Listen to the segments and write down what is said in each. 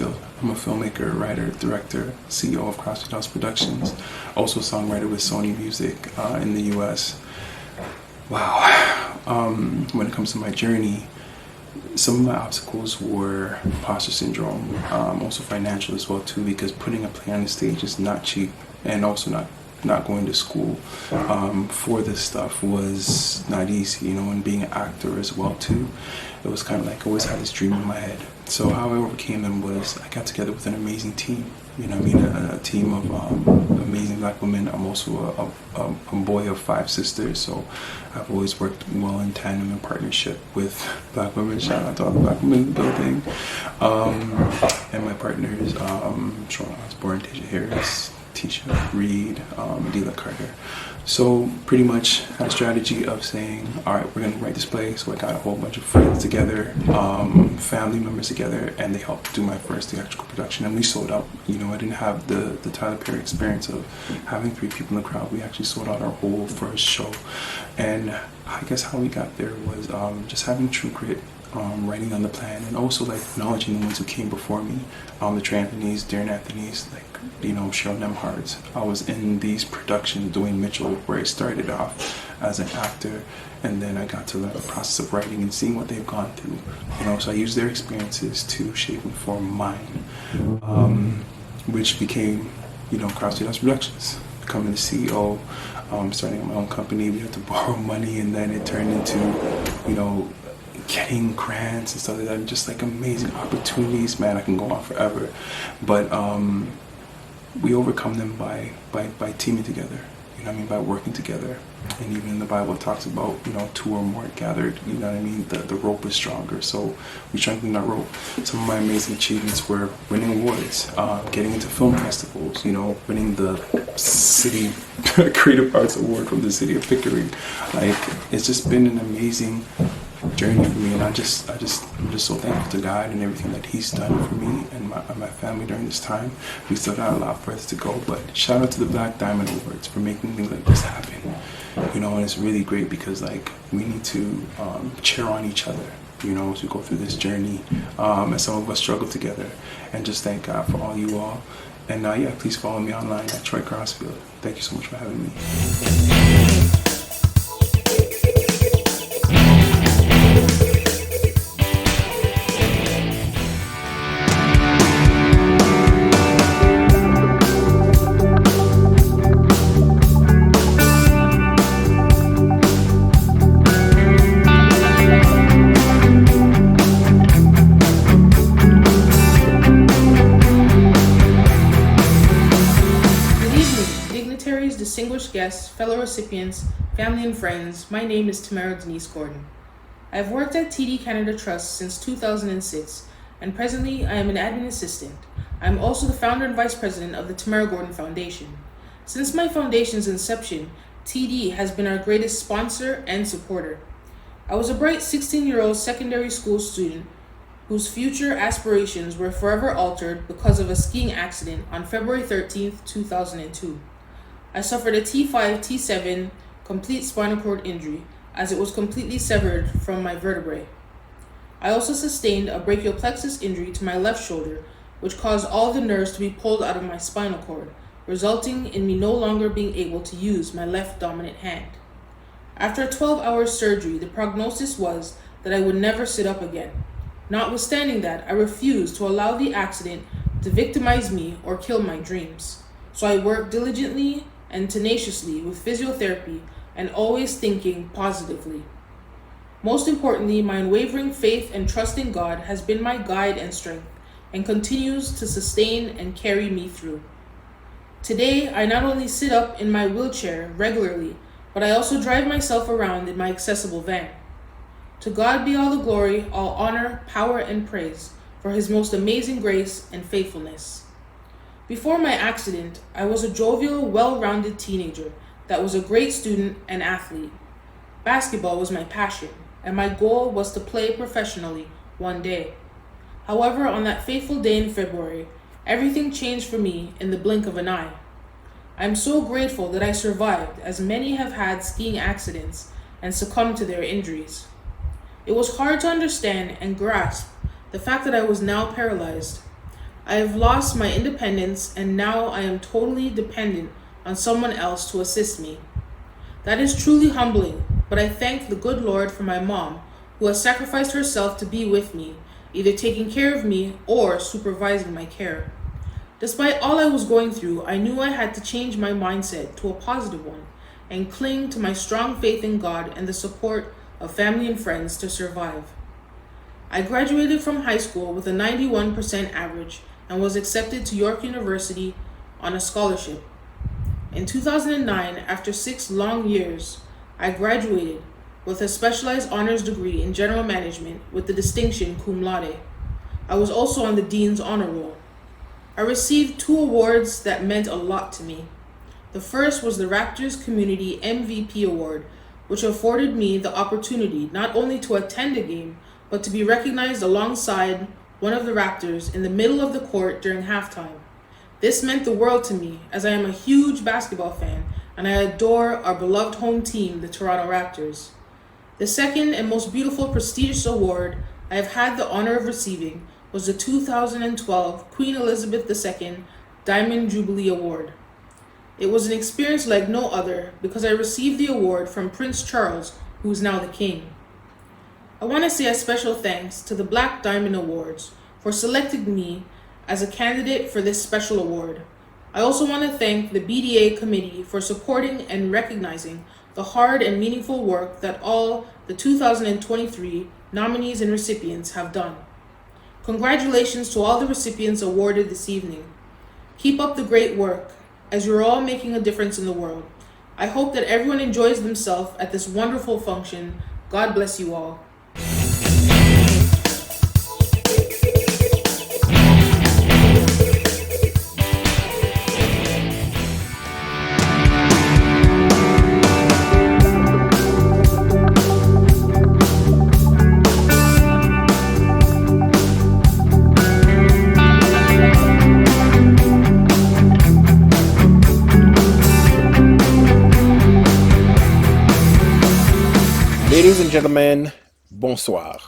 Crossfield. I'm a filmmaker, writer, director, CEO of Crossfield House Productions, also songwriter with Sony Music in the US. Wow. When it comes to my journey, some of my obstacles were imposter syndrome, also financial as well too, because putting a play on the stage is not cheap, and also not going to school for this stuff was not easy, and being an actor as well too, it was kind of like I always had this dream in my head. So how I overcame them was I got together with an amazing team, a team of amazing black women. I'm also a boy of 5 sisters, so I've always worked well in tandem and partnership with black women. Shout out to all the black women in the building. And my partners, Sean Osborne, Tasia Harris, Tisha Reed, Adila Carter. So pretty much had a strategy of saying, all right, we're going to write this play. So I got a whole bunch of friends together, family members together, and they helped do my first theatrical production. And we sold out. I didn't have the Tyler Perry experience of having 3 people in the crowd. We actually sold out our whole first show. And I guess how we got there was just having true grit, writing on the plan, and also acknowledging the ones who came before me, the Trey Anthony's, Darren Anthony's, Cheryl Nemhard's. I was in these productions, Dwayne Mitchell, where I started off as an actor, and then I got to learn the process of writing and seeing what they've gone through. So I used their experiences to shape and form mine, which became, Crossfield House Productions, becoming the CEO, starting my own company. We had to borrow money, and then it turned into, getting grants and stuff like that, just amazing opportunities. Man, I can go on forever, but we overcome them by teaming together. By working together. And even in the Bible it talks about 2 or more gathered. The rope is stronger, so we strengthen our rope. Some of my amazing achievements were winning awards, getting into film festivals, winning the City Creative Arts Award from the city of Pickering. It's just been an amazing journey for me, and I'm just so thankful to God and everything that He's done for me and my family during this time. We still got a lot further to go, but shout out to the Black Diamond Awards for making things like this happen. And it's really great because we need to cheer on each other, as we go through this journey, and some of us struggle together, and just thank God for all you all. And please follow me online at Troy Crossfield. Thank you so much for having me. Distinguished guests, fellow recipients, family and friends, my name is Tamara Denise Gordon. I have worked at TD Canada Trust since 2006, and presently I am an admin assistant. I am also the founder and vice president of the Tamara Gordon Foundation. Since my foundation's inception, TD has been our greatest sponsor and supporter. I was a bright 16-year-old secondary school student whose future aspirations were forever altered because of a skiing accident on February 13th, 2002. I suffered a T5-T7 complete spinal cord injury, as it was completely severed from my vertebrae. I also sustained a brachial plexus injury to my left shoulder, which caused all the nerves to be pulled out of my spinal cord, resulting in me no longer being able to use my left dominant hand. After a 12-hour surgery, the prognosis was that I would never sit up again. Notwithstanding that, I refused to allow the accident to victimize me or kill my dreams. So I worked diligently and tenaciously with physiotherapy and always thinking positively. Most importantly, my unwavering faith and trust in God has been my guide and strength and continues to sustain and carry me through. Today, I not only sit up in my wheelchair regularly, but I also drive myself around in my accessible van. To God be all the glory, all honor, power, and praise for His most amazing grace and faithfulness. Before my accident, I was a jovial, well-rounded teenager that was a great student and athlete. Basketball was my passion, and my goal was to play professionally one day. However, on that fateful day in February, everything changed for me in the blink of an eye. I am so grateful that I survived, as many have had skiing accidents and succumbed to their injuries. It was hard to understand and grasp the fact that I was now paralyzed. I have lost my independence and now I am totally dependent on someone else to assist me. That is truly humbling, but I thank the good Lord for my mom, who has sacrificed herself to be with me, either taking care of me or supervising my care. Despite all I was going through, I knew I had to change my mindset to a positive one and cling to my strong faith in God and the support of family and friends to survive. I graduated from high school with a 91% average and was accepted to York University on a scholarship. In 2009, after 6 long years, I graduated with a specialized honors degree in general management with the distinction cum laude. I was also on the Dean's Honor Roll. I received 2 awards that meant a lot to me. The first was the Raptors Community MVP Award, which afforded me the opportunity not only to attend a game, but to be recognized alongside one of the Raptors in the middle of the court during halftime. This meant the world to me, as I am a huge basketball fan and I adore our beloved home team, the Toronto Raptors. The second and most beautiful prestigious award I have had the honor of receiving was the 2012 Queen Elizabeth II Diamond Jubilee Award. It was an experience like no other because I received the award from Prince Charles, who is now the King. I want to say a special thanks to the Black Diamond Awards for selecting me as a candidate for this special award. I also want to thank the BDA committee for supporting and recognizing the hard and meaningful work that all the 2023 nominees and recipients have done. Congratulations to all the recipients awarded this evening. Keep up the great work, as you're all making a difference in the world. I hope that everyone enjoys themselves at this wonderful function. God bless you all. Ladies and gentlemen, bonsoir.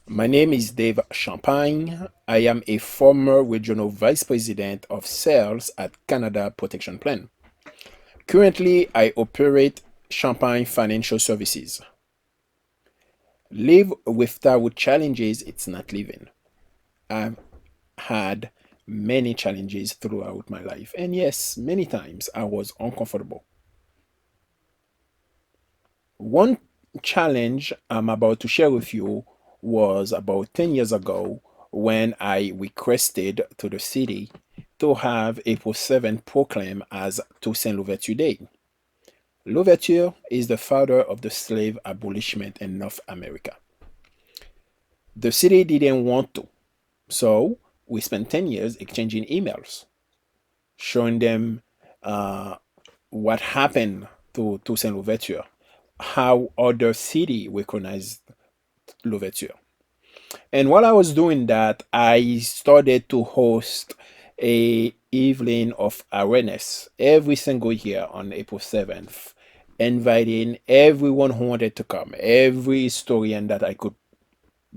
My name is Dave Champagne. I am a former regional vice president of sales at Canada Protection Plan. Currently, I operate Champagne Financial Services. Live without challenges, it's not living. I've had many challenges throughout my life, and yes, many times I was uncomfortable. One challenge I'm about to share with you was about 10 years ago when I requested to the city to have April 7th proclaimed as Toussaint Louverture Day. Louverture is the father of the slave abolishment in North America. The city didn't want to, so we spent 10 years exchanging emails, showing them what happened to Toussaint Louverture, how other city recognized Louverture. And while I was doing that, I started to host a evening of awareness every single year on April 7th, inviting everyone who wanted to come, every historian that I could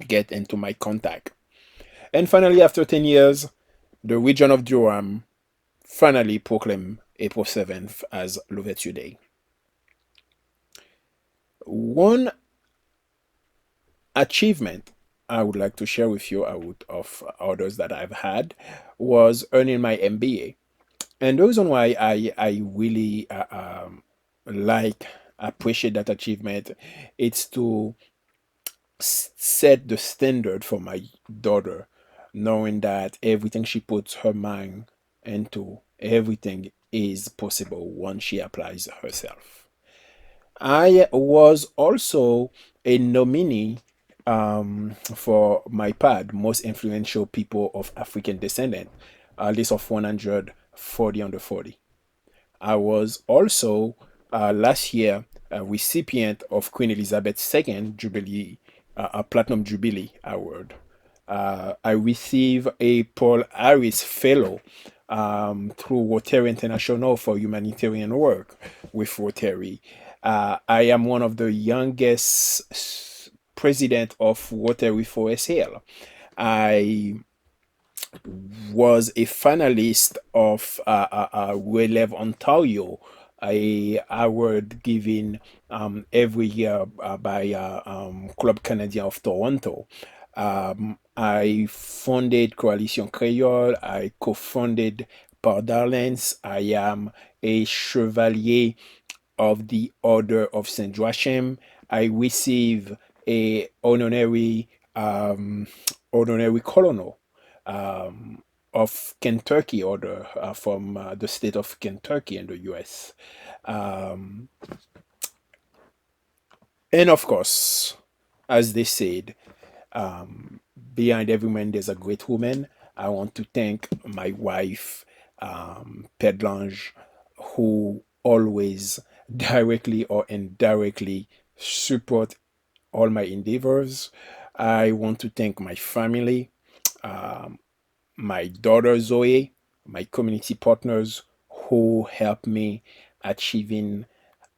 get into my contact. And finally, after 10 years, the region of Durham finally proclaimed April 7th as Louverture Day. One achievement I would like to share with you out of others that I've had was earning my MBA. And the reason why I really appreciate that achievement, it's to set the standard for my daughter, knowing that everything she puts her mind into, everything is possible once she applies herself. I was also a nominee for my PAD, Most Influential People of African Descent, a list of 140 under 40. I was also last year a recipient of Queen Elizabeth II Jubilee, a Platinum Jubilee Award. I received a Paul Harris Fellow through Rotary International for humanitarian work with Rotary. I am one of the youngest president of Rotary for SL. I was a finalist of Relève Ontario, a award given every year by Club Canadien of Toronto. I founded Coalition Creole. I co-founded Pardalens. I am a Chevalier of the Order of Saint Joachim. I receive a honorary colonel um, of Kentucky order from the state of Kentucky in the U.S. Um, and of course, as they said, behind every man there's a great woman. I want to thank my wife, Pedlange, who always directly or indirectly support all my endeavors. I want to thank my family, my daughter Zoe, my community partners who helped me achieving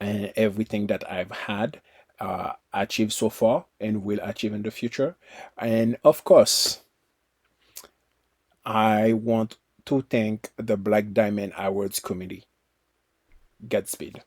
everything that I've had achieved so far and will achieve in the future. And of course, I want to thank the Black Diamond Awards committee. Godspeed.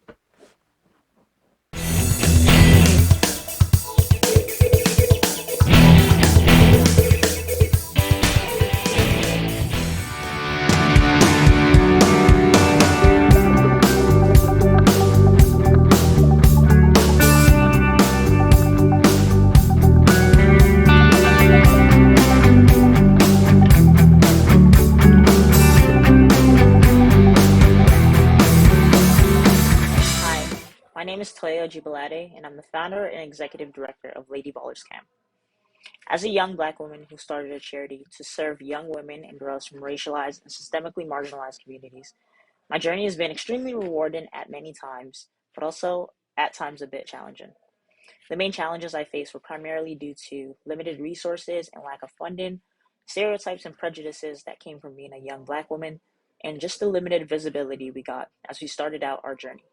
Hi, my name is Toyo Jibalade, and I'm the founder and executive director of Lady Ballers Camp. As a young black woman who started a charity to serve young women and girls from racialized and systemically marginalized communities, my journey has been extremely rewarding at many times, but also at times a bit challenging. The main challenges I faced were primarily due to limited resources and lack of funding, stereotypes and prejudices that came from being a young black woman, and just the limited visibility we got as we started out our journey.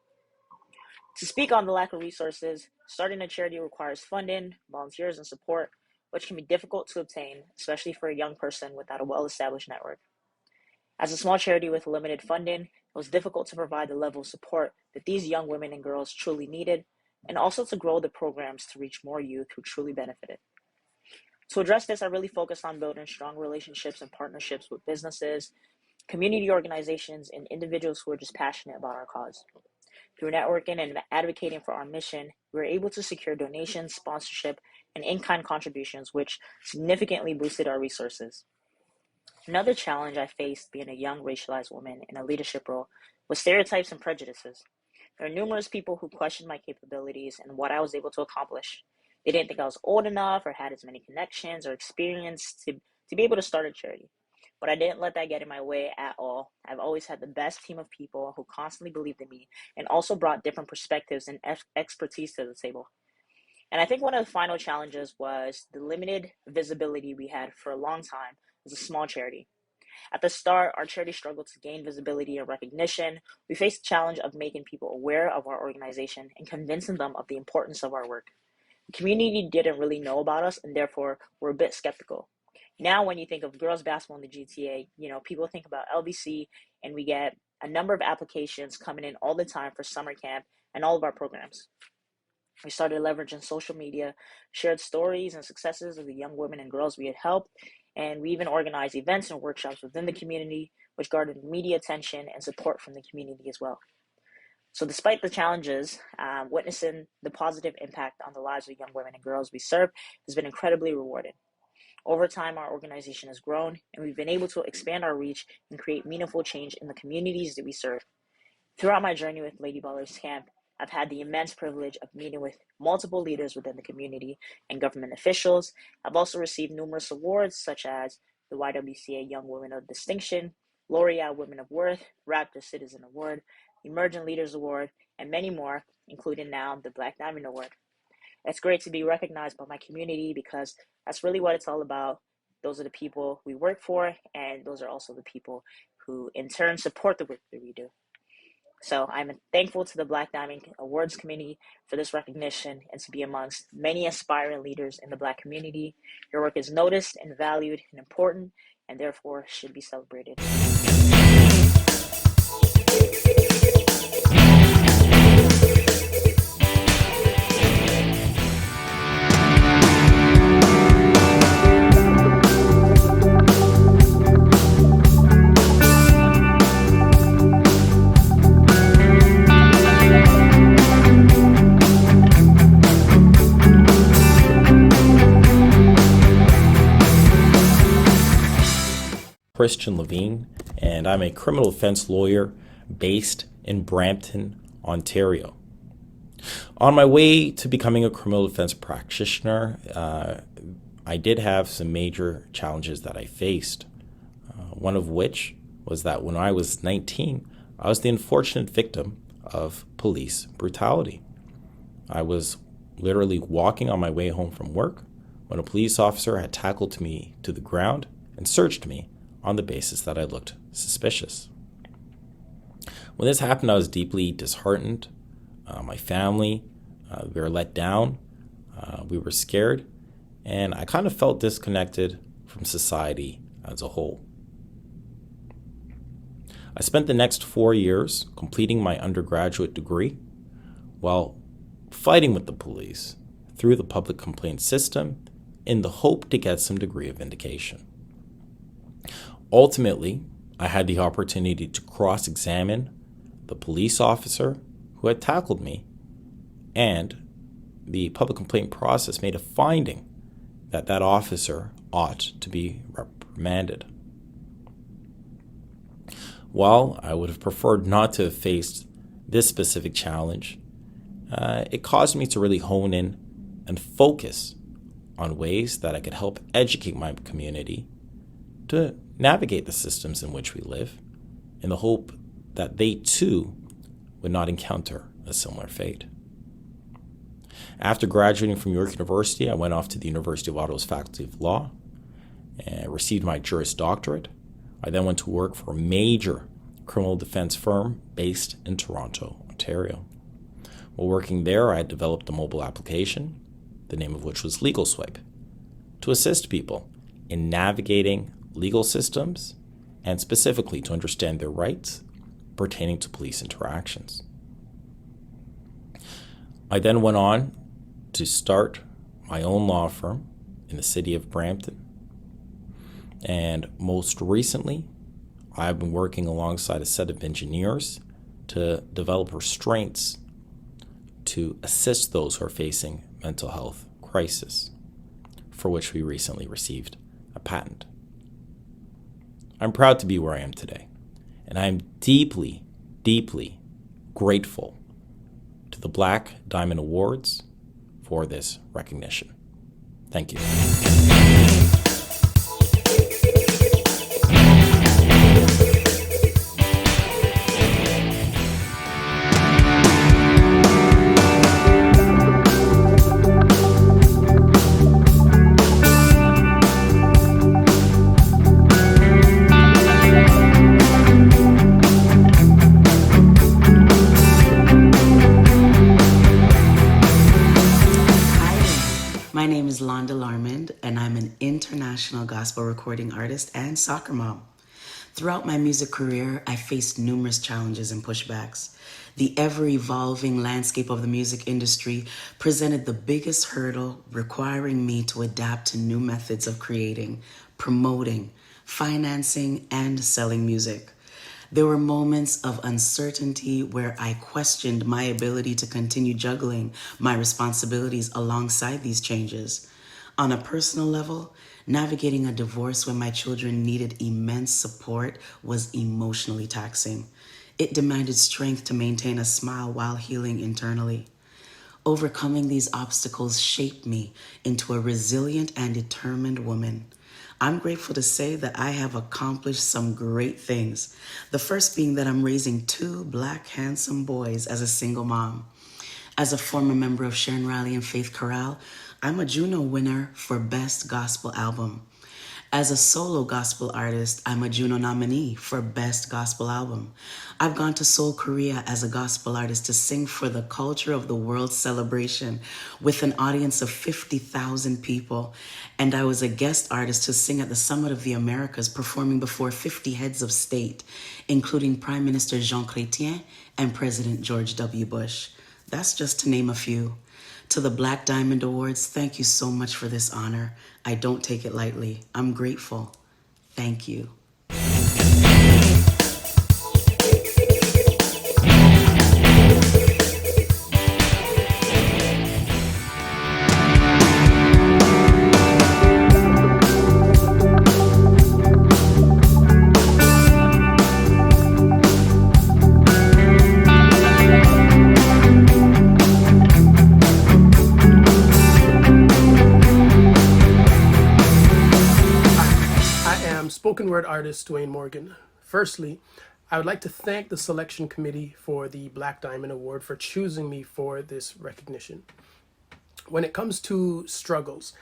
To speak on the lack of resources, starting a charity requires funding, volunteers, and support, which can be difficult to obtain, especially for a young person without a well established network. As a small charity with limited funding, it was difficult to provide the level of support that these young women and girls truly needed, and also to grow the programs to reach more youth who truly benefited. To address this, I really focused on building strong relationships and partnerships with businesses, community organizations, and individuals who are just passionate about our cause. Through networking and advocating for our mission, we were able to secure donations, sponsorship, and in-kind contributions, which significantly boosted our resources. Another challenge I faced being a young racialized woman in a leadership role was stereotypes and prejudices. There are numerous people who questioned my capabilities and what I was able to accomplish. They didn't think I was old enough or had as many connections or experience to be able to start a charity. But I didn't let that get in my way at all. I've always had the best team of people who constantly believed in me and also brought different perspectives and expertise to the table. And I think one of the final challenges was the limited visibility we had for a long time as a small charity. At the start, our charity struggled to gain visibility and recognition. We faced the challenge of making people aware of our organization and convincing them of the importance of our work. The community didn't really know about us and therefore were a bit skeptical. Now, when you think of girls basketball in the GTA, people think about LBC, and we get a number of applications coming in all the time for summer camp and all of our programs. We started leveraging social media, shared stories and successes of the young women and girls we had helped, and we even organized events and workshops within the community, which garnered media attention and support from the community as well. So, despite the challenges, witnessing the positive impact on the lives of young women and girls we serve has been incredibly rewarding. Over time, our organization has grown, and we've been able to expand our reach and create meaningful change in the communities that we serve. Throughout my journey with Lady Ballers Camp, I've had the immense privilege of meeting with multiple leaders within the community and government officials. I've also received numerous awards, such as the YWCA Young Women of Distinction, L'Oreal Women of Worth, Raptor Citizen Award, Emerging Leaders Award, and many more, including now the Black Diamond Award. It's great to be recognized by my community because that's really what it's all about. Those are the people we work for, and those are also the people who, in turn, support the work that we do. So I'm thankful to the Black Diamond Awards Committee for this recognition and to be amongst many aspiring leaders in the Black community. Your work is noticed and valued and important, and therefore should be celebrated. Christian Levine, and I'm a criminal defense lawyer based in Brampton, Ontario. On my way to becoming a criminal defense practitioner, I did have some major challenges that I faced. One of which was that when I was 19, I was the unfortunate victim of police brutality. I was literally walking on my way home from work when a police officer had tackled me to the ground and searched me on the basis that I looked suspicious. When this happened, I was deeply disheartened. My family, we were let down, we were scared, and I kind of felt disconnected from society as a whole. I spent the next 4 years completing my undergraduate degree while fighting with the police through the public complaint system in the hope to get some degree of vindication. Ultimately, I had the opportunity to cross-examine the police officer who had tackled me, and the public complaint process made a finding that that officer ought to be reprimanded. While I would have preferred not to have faced this specific challenge, it caused me to really hone in and focus on ways that I could help educate my community to navigate the systems in which we live, in the hope that they too would not encounter a similar fate. After graduating from York University, I went off to the University of Ottawa's Faculty of Law and received my Juris Doctorate. I then went to work for a major criminal defense firm based in Toronto, Ontario. While working there, I had developed a mobile application, the name of which was Legal Swipe, to assist people in navigating legal systems and specifically to understand their rights pertaining to police interactions. I then went on to start my own law firm in the city of Brampton. And most recently, I've been working alongside a set of engineers to develop restraints to assist those who are facing mental health crisis, for which we recently received a patent. I'm proud to be where I am today, and I am deeply, deeply grateful to the Black Diamond Awards for this recognition. Thank you. International gospel recording artist and soccer mom. Throughout my music career, I faced numerous challenges and pushbacks. The ever-evolving landscape of the music industry presented the biggest hurdle, requiring me to adapt to new methods of creating, promoting, financing, and selling music. There were moments of uncertainty where I questioned my ability to continue juggling my responsibilities alongside these changes. On a personal level, navigating a divorce when my children needed immense support was emotionally taxing. It demanded strength to maintain a smile while healing internally. Overcoming these obstacles shaped me into a resilient and determined woman. I'm grateful to say that I have accomplished some great things. The first being that I'm raising 2 Black handsome boys as a single mom. As a former member of Sharon Riley and Faith Chorale, I'm a Juno winner for Best Gospel Album. As a solo gospel artist, I'm a Juno nominee for Best Gospel Album. I've gone to Seoul, Korea as a gospel artist to sing for the culture of the world celebration with an audience of 50,000 people. And I was a guest artist to sing at the Summit of the Americas, performing before 50 heads of state, including Prime Minister Jean Chrétien and President George W. Bush. That's just to name a few. To the Black Diamond Awards, thank you so much for this honor. I don't take it lightly. I'm grateful. Thank you. Spoken word artist Dwayne Morgan. Firstly, I would like to thank the selection committee for the Black Diamond Award for choosing me for this recognition. When it comes to struggles,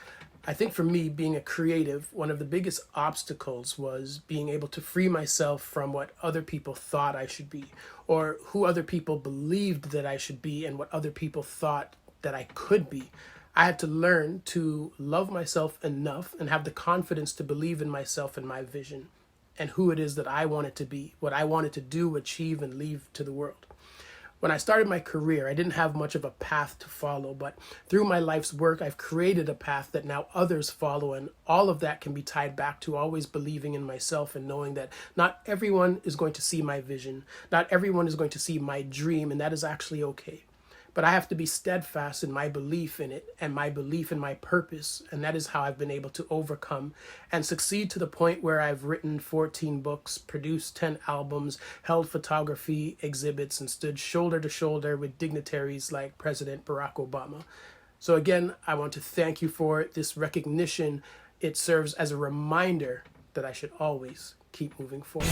I think for me, being a creative, one of the biggest obstacles was being able to free myself from what other people thought I should be, or who other people believed that I should be, and what other people thought that I could be. I had to learn to love myself enough and have the confidence to believe in myself and my vision and who it is that I wanted to be, what I wanted to do, achieve, and leave to the world. When I started my career, I didn't have much of a path to follow, but through my life's work, I've created a path that now others follow, and all of that can be tied back to always believing in myself and knowing that not everyone is going to see my vision, not everyone is going to see my dream, and that is actually okay. But I have to be steadfast in my belief in it and my belief in my purpose. And that is how I've been able to overcome and succeed to the point where I've written 14 books, produced 10 albums, held photography exhibits, and stood shoulder to shoulder with dignitaries like President Barack Obama. So again, I want to thank you for this recognition. It serves as a reminder that I should always keep moving forward.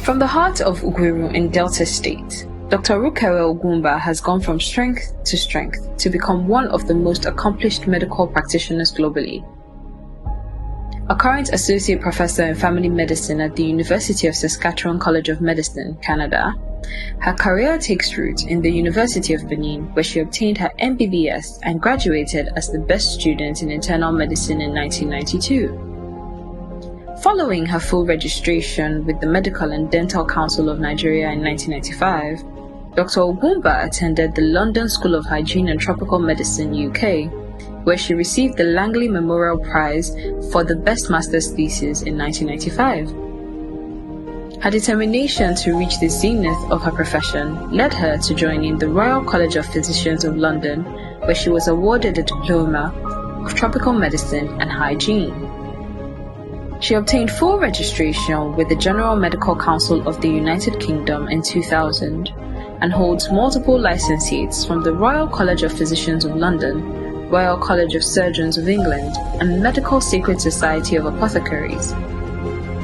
From the heart of Ugwiru in Delta State, Dr. Rukere Ogumba has gone from strength to become one of the most accomplished medical practitioners globally. A current associate professor in family medicine at the University of Saskatchewan College of Medicine, Canada, her career takes root in the University of Benin, where she obtained her MBBS and graduated as the best student in internal medicine in 1992. Following her full registration with the Medical and Dental Council of Nigeria in 1995, Dr. Ogumba attended the London School of Hygiene and Tropical Medicine, UK, where she received the Langley Memorial Prize for the Best Master's Thesis in 1995. Her determination to reach the zenith of her profession led her to joining the Royal College of Physicians of London, where she was awarded a diploma of tropical medicine and hygiene. She obtained full registration with the General Medical Council of the United Kingdom in 2000 and holds multiple licenciates from the Royal College of Physicians of London, Royal College of Surgeons of England, and Medical Sacred Society of Apothecaries.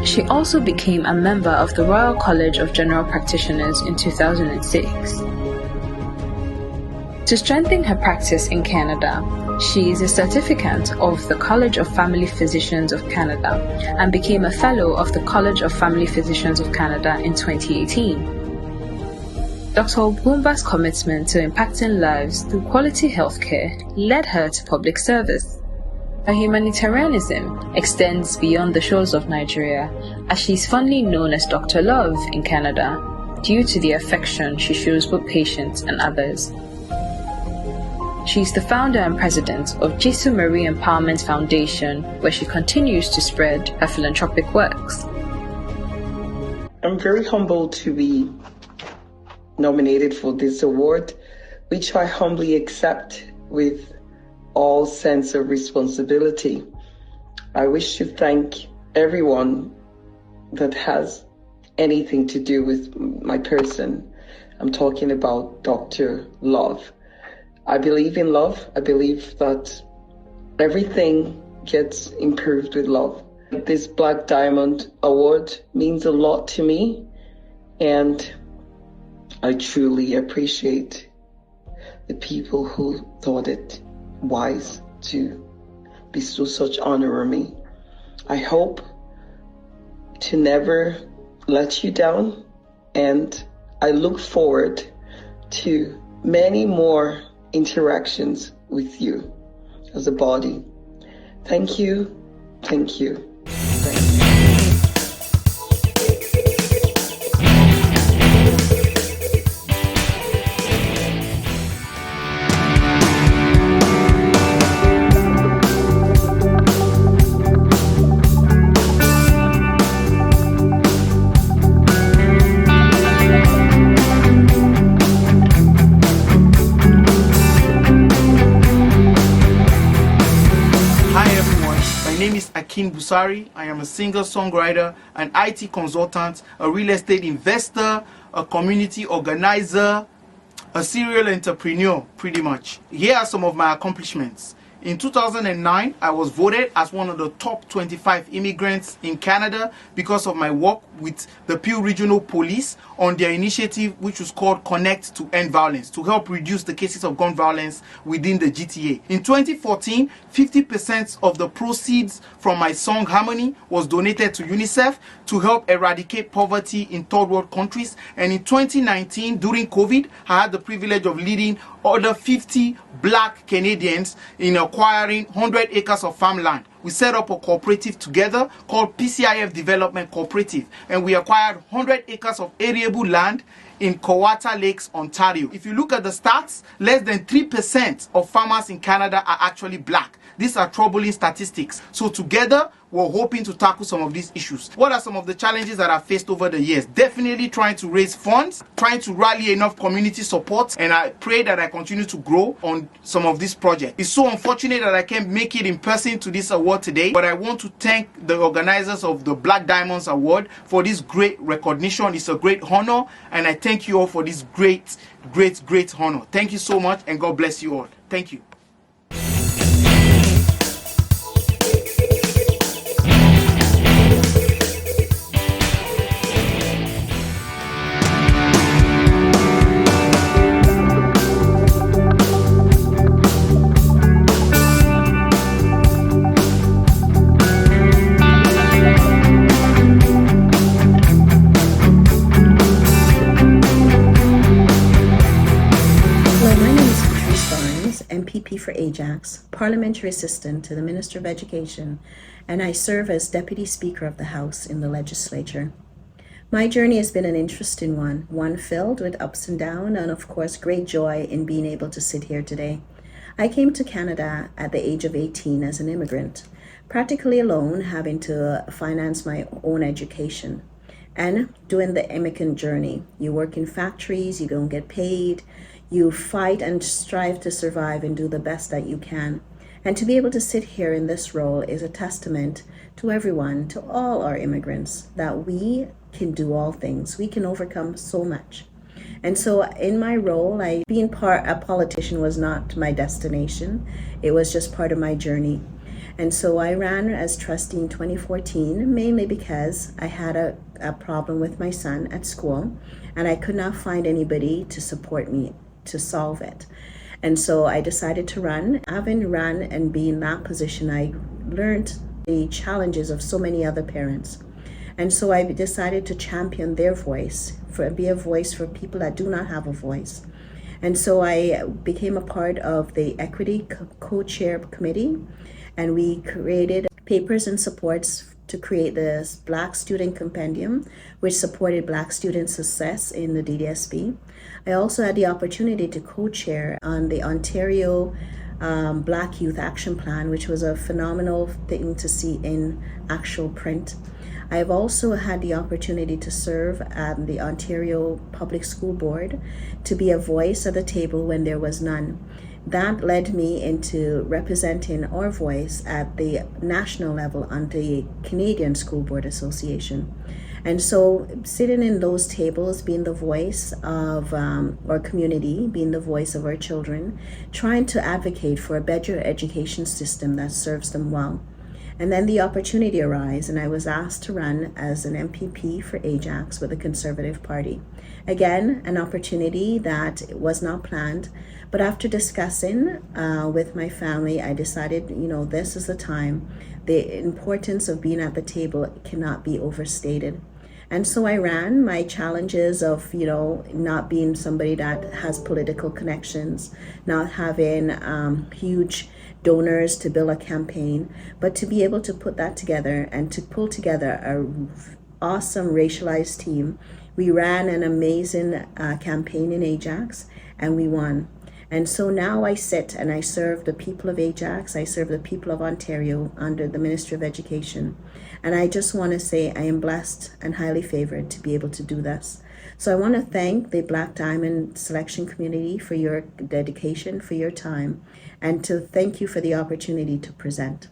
She also became a member of the Royal College of General Practitioners in 2006. To strengthen her practice in Canada, she is a certificant of the College of Family Physicians of Canada and became a Fellow of the College of Family Physicians of Canada in 2018. Dr. Ogumba's commitment to impacting lives through quality healthcare led her to public service. Her humanitarianism extends beyond the shores of Nigeria, as she is fondly known as Dr. Love in Canada due to the affection she shows both patients and others. She is the founder and president of Jesu Marie Empowerment Foundation, where she continues to spread her philanthropic works. I'm very humbled to be nominated for this award, which I humbly accept with all sense of responsibility. I wish to thank everyone that has anything to do with my person. I'm talking about Dr. Love. I believe in love. I believe that everything gets improved with love. This Black Diamond Award means a lot to me, and I truly appreciate the people who thought it wise to bestow such honor on me. I hope to never let you down, and I look forward to many more interactions with you as a body. Thank you, thank you. Akin Busari. I am a singer-songwriter, an IT consultant, a real estate investor, a community organizer, a serial entrepreneur, pretty much. Here are some of my accomplishments. In 2009, I was voted as one of the top 25 immigrants in Canada because of my work with the Peel Regional Police on their initiative, which was called Connect to End Violence, to help reduce the cases of gun violence within the GTA. In 2014, 50% of the proceeds from my song Harmony was donated to UNICEF to help eradicate poverty in third world countries. And in 2019, during COVID, I had the privilege of leading other 50 Black Canadians in acquiring 100 acres of farmland. We set up a cooperative together called PCIF Development Cooperative, and we acquired 100 acres of arable land in Cowata Lakes, Ontario. If you look at the stats, less than 3% of farmers in Canada are actually Black. These are troubling statistics. So together, we're hoping to tackle some of these issues. What are some of the challenges that I've faced over the years? Definitely trying to raise funds, trying to rally enough community support, and I pray that I continue to grow on some of these projects. It's so unfortunate that I can't make it in person to this award today, but I want to thank the organizers of the Black Diamonds Award for this great recognition. It's a great honor, and I thank you all for this great honor. Thank you so much, and God bless you all. Thank you. MPP for Ajax, Parliamentary Assistant to the Minister of Education, and I serve as Deputy Speaker of the House in the Legislature. My journey has been an interesting one filled with ups and downs, and of course great joy in being able to sit here today. I came to Canada at the age of 18 as an immigrant, practically alone, having to finance my own education. And doing the immigrant journey, you work in factories, you don't get paid, you fight and strive to survive and do the best that you can. And to be able to sit here in this role is a testament to everyone, to all our immigrants, that we can do all things. We can overcome so much. And so in my role, being a politician was not my destination. It was just part of my journey. And so I ran as trustee in 2014, mainly because I had a problem with my son at school, and I could not find anybody to support me to solve it. And so I decided to run. Having run and being in that position, I learned the challenges of so many other parents. And so I decided to champion their voice, be a voice for people that do not have a voice. And so I became a part of the Equity Co-Chair Committee, and we created papers and supports to create this Black Student Compendium, which supported Black student success in the DDSP. I also had the opportunity to co-chair on the Ontario Black Youth Action Plan, which was a phenomenal thing to see in actual print. I have also had the opportunity to serve at the Ontario Public School Board, to be a voice at the table when there was none. that led me into representing our voice at the national level on the Canadian School Board Association. And so sitting in those tables, being the voice of our community, being the voice of our children, trying to advocate for a better education system that serves them well. And then the opportunity arose, and I was asked to run as an MPP for Ajax with the Conservative Party. Again, an opportunity that was not planned, but after discussing with my family, I decided, this is the time. The importance of being at the table cannot be overstated. And so I ran. My challenges of, not being somebody that has political connections, not having huge donors to build a campaign, but to be able to put that together and to pull together an awesome racialized team. We ran an amazing campaign in Ajax, and we won. And so now I sit and I serve the people of Ajax, I serve the people of Ontario under the Ministry of Education. And I just want to say I am blessed and highly favored to be able to do this. So I want to thank the Black Diamond Selection Community for your dedication, for your time, and to thank you for the opportunity to present.